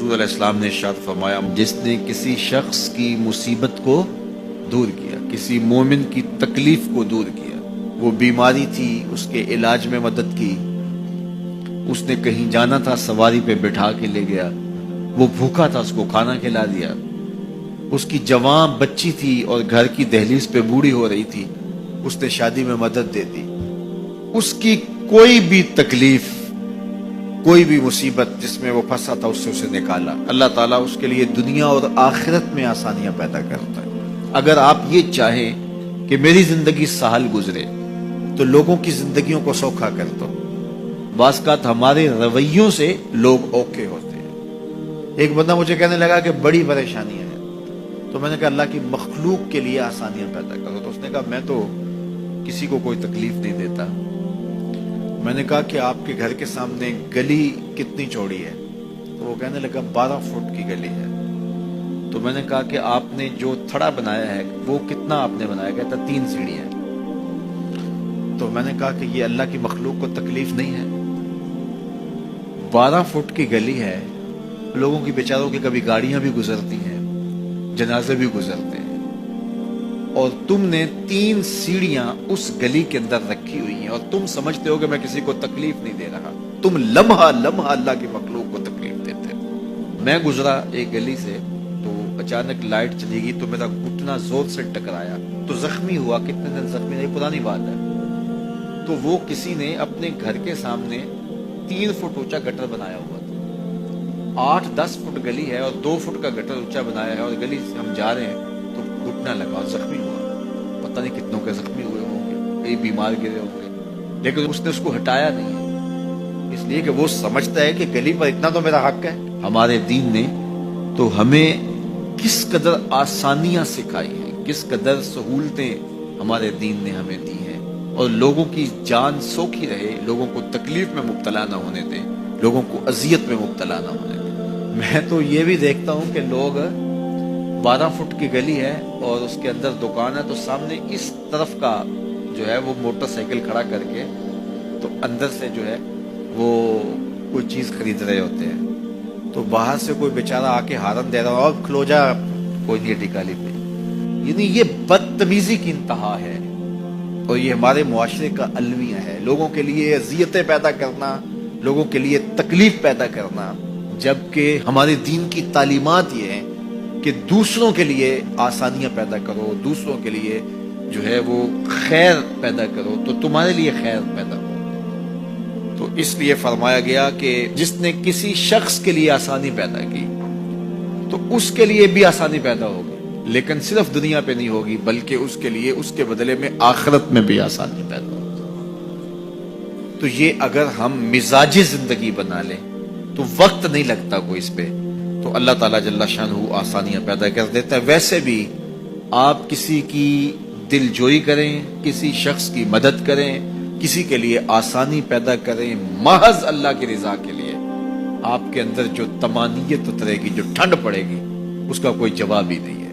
حضور علیہ السلام نے ارشاد فرمایا، جس نے کسی شخص کی مصیبت کو دور کیا، کسی مومن کی تکلیف کو دور کیا، وہ بیماری تھی اس کے علاج میں مدد کی، اس نے کہیں جانا تھا سواری پہ بٹھا کے لے گیا، وہ بھوکا تھا اس کو کھانا کھلا دیا، اس کی جوان بچی تھی اور گھر کی دہلیز پہ بوڑھی ہو رہی تھی، اس نے شادی میں مدد دے دی، اس کی کوئی بھی تکلیف، کوئی بھی مصیبت جس میں وہ پھنسا تھا اس سے اسے نکالا، اللہ تعالیٰ اس کے لیے دنیا اور آخرت میں آسانیاں پیدا کرتا ہے۔ اگر آپ یہ چاہیں کہ میری زندگی سہل گزرے تو لوگوں کی زندگیوں کو سوکھا کر دو۔ بعض اوقات ہمارے رویوں سے لوگ اوکے ہوتے ہیں۔ ایک بندہ مجھے کہنے لگا کہ بڑی پریشانیاں ہیں، تو میں نے کہا اللہ کی مخلوق کے لیے آسانیاں پیدا کرو، تو اس نے کہا میں تو کسی کو کوئی تکلیف نہیں دیتا۔ میں نے کہا کہ آپ کے گھر کے سامنے گلی کتنی چوڑی ہے؟ تو وہ کہنے لگا 12 فٹ کی گلی ہے۔ تو میں نے کہا کہ آپ نے جو تھڑا بنایا ہے وہ کتنا آپ نے بنایا؟ کہتا 3 سیڑھیاں۔ تو میں نے کہا کہ یہ اللہ کی مخلوق کو تکلیف نہیں ہے؟ 12 فٹ کی گلی ہے، لوگوں کی بیچاروں کی کبھی گاڑیاں بھی گزرتی ہیں، جنازے بھی گزرتے ہیں، اور تم نے 3 سیڑھیاں اس گلی کے اندر رکھی ہوئی ہیں، اور تم سمجھتے ہو کہ میں کسی کو تکلیف نہیں دے رہا، تم لمحہ لمحہ اللہ کی مخلوق کو تکلیف دیتے ہو۔ میں گزرا ایک گلی سے تو اچانک لائٹ چلی گئی تو میرا گھٹنا زور سے ٹکرایا تو زخمی ہوا۔ کتنے دن زخمی نہیں، پرانی بات ہے۔ تو وہ کسی نے اپنے گھر کے سامنے 3 فٹ اونچا گٹر بنایا ہوا تھا، 8-10 فٹ گلی ہے اور 2 فٹ کا گٹر اونچا بنایا ہے، اور گلی سے ہم جا رہے ہیں تو گھٹنا لگا اور زخمی ہوا۔ پتہ نہیں کتنوں کے زخمی ہوئے ہوں گے، کئی بیمار گرے ہوں گے، لیکن اس نے اس کو ہٹایا نہیں ہے، اس لیے کہ وہ سمجھتا ہے کہ گلی پر اتنا تو میرا حق ہے۔ ہمارے دین نے تو ہمیں کس قدر آسانیاں سکھائی ہیں، کس قدر سہولتیں ہمارے دین نے ہمیں دی ہیں، اور لوگوں کی جان سوکھی رہے، لوگوں کو تکلیف میں مبتلا نہ ہونے دیں، لوگوں کو اذیت میں مبتلا نہ ہونے دیں۔ میں تو یہ بھی دیکھتا ہوں کہ لوگ 12 فٹ کی گلی ہے اور اس کے اندر دکان ہے، تو سامنے اس طرف کا جو ہے وہ موٹر سائیکل کھڑا کر کے تو اندر سے جو ہے وہ کوئی چیز خرید رہے ہوتے ہیں، تو باہر سے کوئی بیچارہ آ کے ہارن دے رہا ہو، اب کھلو جا، کوئی نہیں ٹکالی پہ۔ یعنی یہ بدتمیزی کی انتہا ہے، اور یہ ہمارے معاشرے کا المیہ ہے، لوگوں کے لیے اذیتیں پیدا کرنا، لوگوں کے لیے تکلیف پیدا کرنا، جبکہ ہمارے دین کی تعلیمات یہ ہیں کہ دوسروں کے لیے آسانیاں پیدا کرو، دوسروں کے لیے جو ہے وہ خیر پیدا کرو تو تمہارے لیے خیر پیدا ہو۔ تو اس لیے فرمایا گیا کہ جس نے کسی شخص کے لیے آسانی پیدا کی تو اس کے لیے بھی آسانی پیدا ہوگی، لیکن صرف دنیا پہ نہیں ہوگی بلکہ اس کے لیے اس کے بدلے میں آخرت میں بھی آسانی پیدا ہوگی۔ تو یہ اگر ہم مزاجی زندگی بنا لیں تو وقت نہیں لگتا کوئی اس پہ، تو اللہ تعالیٰ جل شانہ آسانیاں پیدا کر دیتا ہے۔ ویسے بھی آپ کسی کی دل جوئی کریں، کسی شخص کی مدد کریں، کسی کے لیے آسانی پیدا کریں محض اللہ کی رضا کے لیے، آپ کے اندر جو طمانینت اترے گی، جو ٹھنڈ پڑے گی، اس کا کوئی جواب ہی نہیں ہے۔